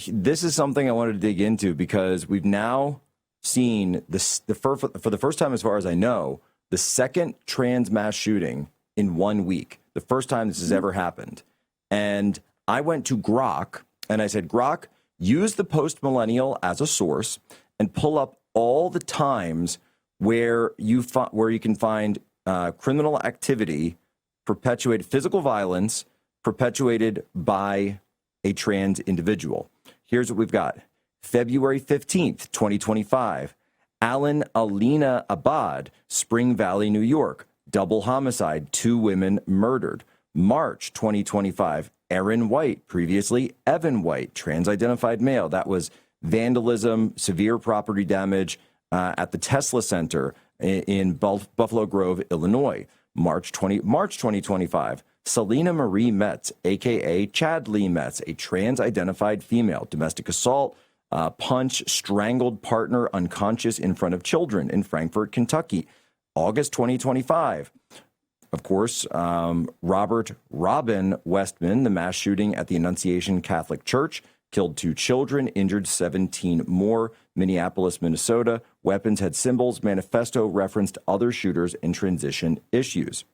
this is something I wanted to dig into because we've now seen this for the first time, as far as I know, the second trans mass shooting in 1 week. The first time this has ever happened. And I went to Grok and I said, Grok, use the Post Millennial as a source and pull up all the times where you can find criminal activity, perpetuated physical violence, perpetuated by a trans individual. Here's what we've got. February 15th, 2025, Alan Alina Abad, Spring Valley, New York, double homicide, 2 women murdered. March 2025, Aaron White, previously Evan White, trans-identified male. That was vandalism, severe property damage at the Tesla Center in Buffalo Grove, Illinois. March 2025, Selena Marie Metz, a.k.a. Chad Lee Metz, a trans-identified female, domestic assault, punch, strangled partner unconscious in front of children in Frankfort, Kentucky. August 2025, of course, Robert Robin Westman, the mass shooting at the Annunciation Catholic Church, killed 2 children, injured 17 more. Minneapolis, Minnesota, weapons had symbols. Manifesto referenced other shooters and transition issues.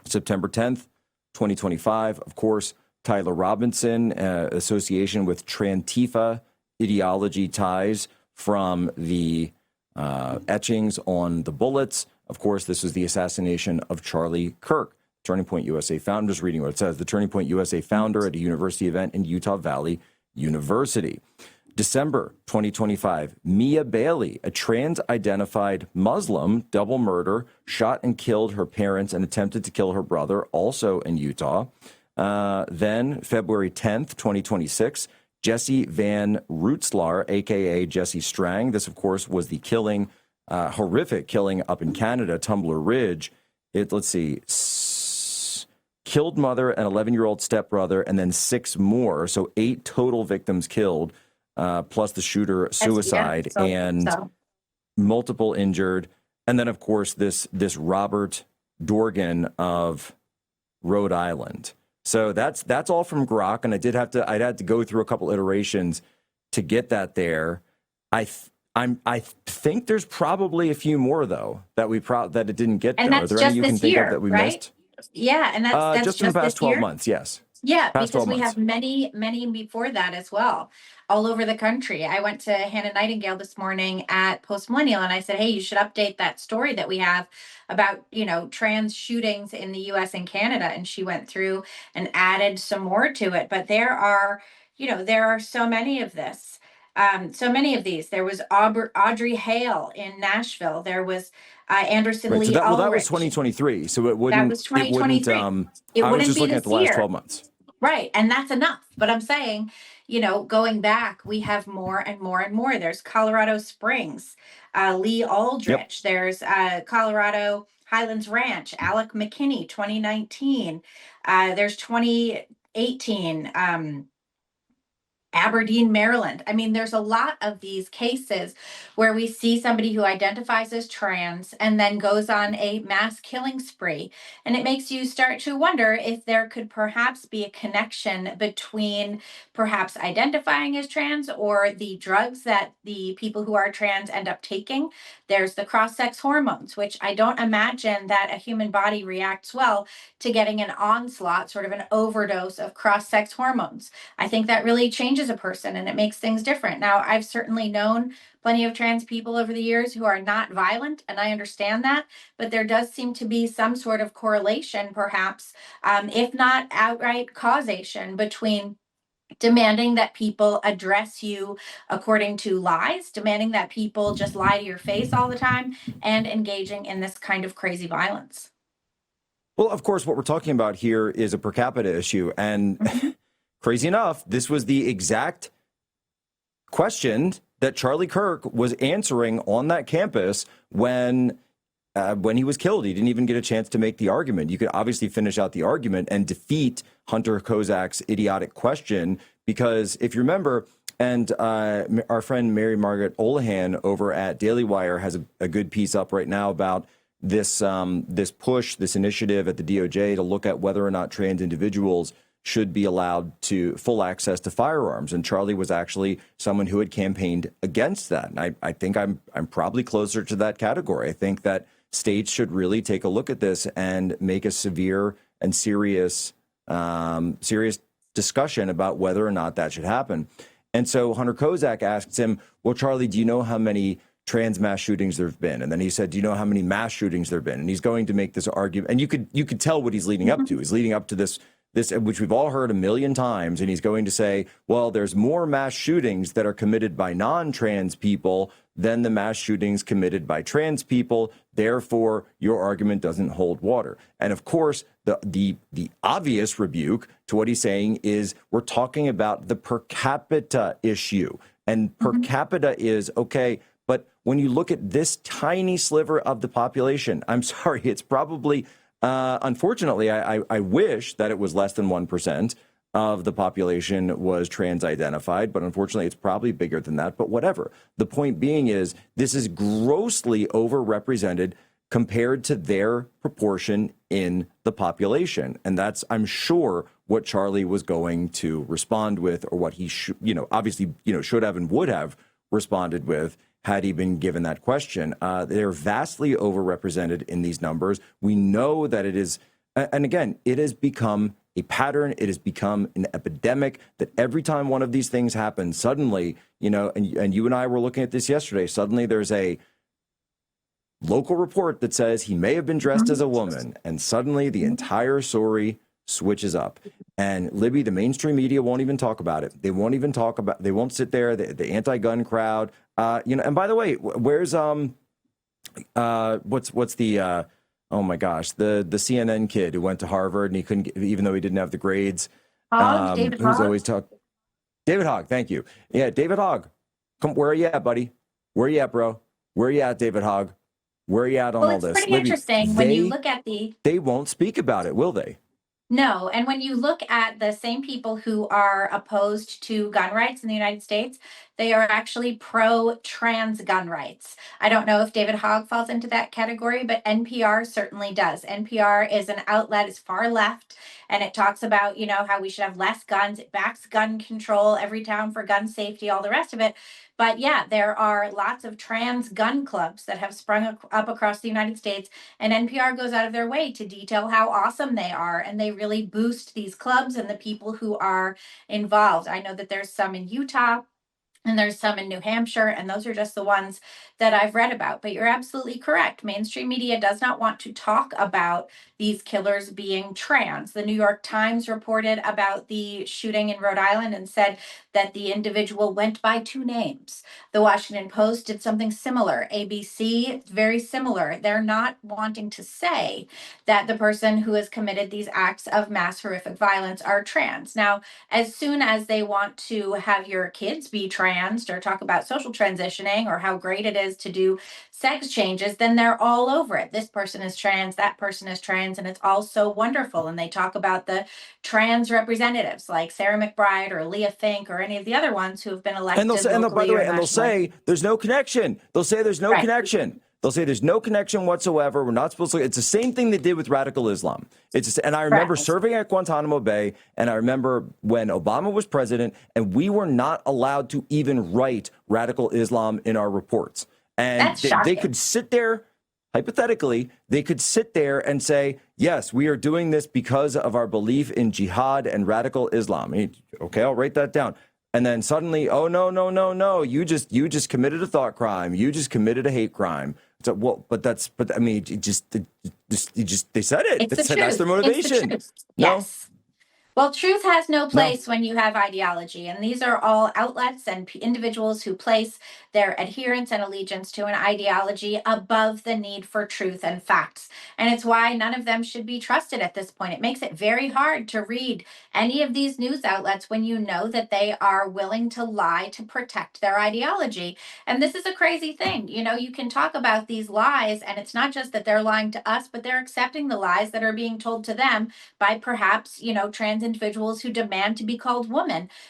September 10th, 2025, of course, Tyler Robinson, association with Trantifa ideology ties from the etchings on the bullets. Of course, this was the assassination of Charlie Kirk, Turning Point USA founder. I'm just reading what it says. The Turning Point USA founder at a university event in Utah Valley University. December 2025, Mia Bailey, a trans-identified Muslim, double murder, shot and killed her parents and attempted to kill her brother, also in Utah. Then February 10th, 2026, Jesse Van Rootselaar, a.k.a. Jesse Strang. This, of course, was the killing, horrific killing up in Canada, Tumbler Ridge. Killed mother and 11-year-old stepbrother, and then 6 more. So 8 total victims killed, plus the shooter suicide, multiple injured. And then, of course, this Robert Dorgan of Rhode Island. So that's all from Grok, and I'd had to go through a couple iterations to get that there. I think there's probably a few more though that it didn't get there. Are there any you can think of that we missed? Yeah, and that's just in the past 12 months, yes. Yeah, because we have many before that as well, all over the country. I went to Hannah Nightingale this morning at Post Millennial, and I said, hey, you should update that story that we have about, trans shootings in the U.S. and Canada. And she went through and added some more to it. But there are so many of this. So many of these. There was Audrey Hale in Nashville. There was Anderson Lee Ulrich. That was 2023. So it wouldn't. That was 2023. I was just looking at the last 12 months. Right. And that's enough. But I'm saying, going back, we have more and more and more. There's Colorado Springs, Lee Aldrich. Yep. There's Colorado Highlands Ranch, Alec McKinney, 2019. There's 2018. Aberdeen, Maryland. I mean, there's a lot of these cases where we see somebody who identifies as trans and then goes on a mass killing spree. And it makes you start to wonder if there could perhaps be a connection between perhaps identifying as trans or the drugs that the people who are trans end up taking. There's the cross-sex hormones, which I don't imagine that a human body reacts well to getting an onslaught, sort of an overdose of cross-sex hormones. I think that really changes a person and it makes things different. Now, I've certainly known plenty of trans people over the years who are not violent, and I understand that, but there does seem to be some sort of correlation, perhaps, if not outright causation, between demanding that people address you according to lies, demanding that people just lie to your face all the time, and engaging in this kind of crazy violence. Well, of course, what we're talking about here is a per capita issue, and crazy enough, this was the exact question that Charlie Kirk was answering on that campus when he was killed. He didn't even get a chance to make the argument. You could obviously finish out the argument and defeat Hunter Kozak's idiotic question, because if you remember, and our friend Mary Margaret Olahan over at Daily Wire has a good piece up right now about this push, this initiative at the DOJ to look at whether or not trans individuals should be allowed to full access to firearms. And Charlie was actually someone who had campaigned against that. And I think I'm probably closer to that category. I think that states should really take a look at this and make a severe and serious discussion about whether or not that should happen. And so Hunter Kozak asks him, well, Charlie, do you know how many trans mass shootings there have been? And then he said, do you know how many mass shootings there have been? And he's going to make this argument. And you could tell what he's leading up to. He's leading up to this, which we've all heard a million times. And he's going to say, well, there's more mass shootings that are committed by non-trans people than the mass shootings committed by trans people. Therefore, your argument doesn't hold water. And of course, the obvious rebuke to what he's saying is we're talking about the per capita issue. And per capita is okay. But when you look at this tiny sliver of the population, I'm sorry, it's probably, unfortunately, I wish that it was less than 1% of the population was trans identified, but unfortunately it's probably bigger than that, but whatever. The point being is this is grossly overrepresented compared to their proportion in the population. And that's, I'm sure, what Charlie was going to respond with, or what he should, obviously, should have and would have responded with had he been given that question. They're vastly overrepresented in these numbers. We know that it is, and again, it has become a pattern. It has become an epidemic that every time one of these things happens, suddenly, and you and I were looking at this yesterday, suddenly there's a local report that says he may have been dressed as a woman, and suddenly the entire story switches up. And Libby, the mainstream media won't even talk about it. They won't sit there, the anti-gun crowd, and by the way, where's, what's the, oh my gosh, the CNN kid who went to Harvard and he couldn't get, even though he didn't have the grades. David who's Hogg? always David Hogg, thank you. Yeah, David Hogg. Come, where are you at, buddy? Where are you at, bro? Where are you at, David Hogg? Where are you at on all this? It's pretty Libby, interesting when you look at they won't speak about it, will they? No, and when you look at the same people who are opposed to gun rights in the United States, they are actually pro-trans gun rights. I don't know if David Hogg falls into that category, but NPR certainly does. NPR is an outlet, it's far left, and it talks about, how we should have less guns. It backs gun control, every town for gun safety, all the rest of it. But yeah, there are lots of trans gun clubs that have sprung up across the United States, and NPR goes out of their way to detail how awesome they are, and they really boost these clubs and the people who are involved. I know that there's some in Utah, and there's some in New Hampshire, and those are just the ones that I've read about. But you're absolutely correct. Mainstream media does not want to talk about these killers being trans. The New York Times reported about the shooting in Rhode Island and said that the individual went by two names. The Washington Post did something similar. ABC, very similar. They're not wanting to say that the person who has committed these acts of mass horrific violence are trans. Now, as soon as they want to have your kids be trans or talk about social transitioning or how great it is to do sex changes, then they're all over it. This person is trans, that person is trans, and it's all so wonderful. And they talk about the trans representatives like Sarah McBride or Leah Fink or any of the other ones who have been elected. And they'll say, they'll say there's no connection. They'll say there's no connection. They'll say there's no connection whatsoever. We're not supposed to. It's the same thing they did with radical Islam. And I remember serving at Guantanamo Bay, and I remember when Obama was president, and we were not allowed to even write radical Islam in our reports. And they could sit there, hypothetically, they could sit there and say, yes, we are doing this because of our belief in jihad and radical Islam. Okay, I'll write that down. And then suddenly, oh, no, you just committed a thought crime. You just committed a hate crime. So, well, but I mean, they said it. That's their motivation. It's the yes. Well, truth has no place when you have ideology, and these are all outlets and individuals who place their adherence and allegiance to an ideology above the need for truth and facts. And it's why none of them should be trusted at this point. It makes it very hard to read any of these news outlets when you know that they are willing to lie to protect their ideology. And this is a crazy thing. You can talk about these lies, and it's not just that they're lying to us, but they're accepting the lies that are being told to them by perhaps, trans individuals who demand to be called woman.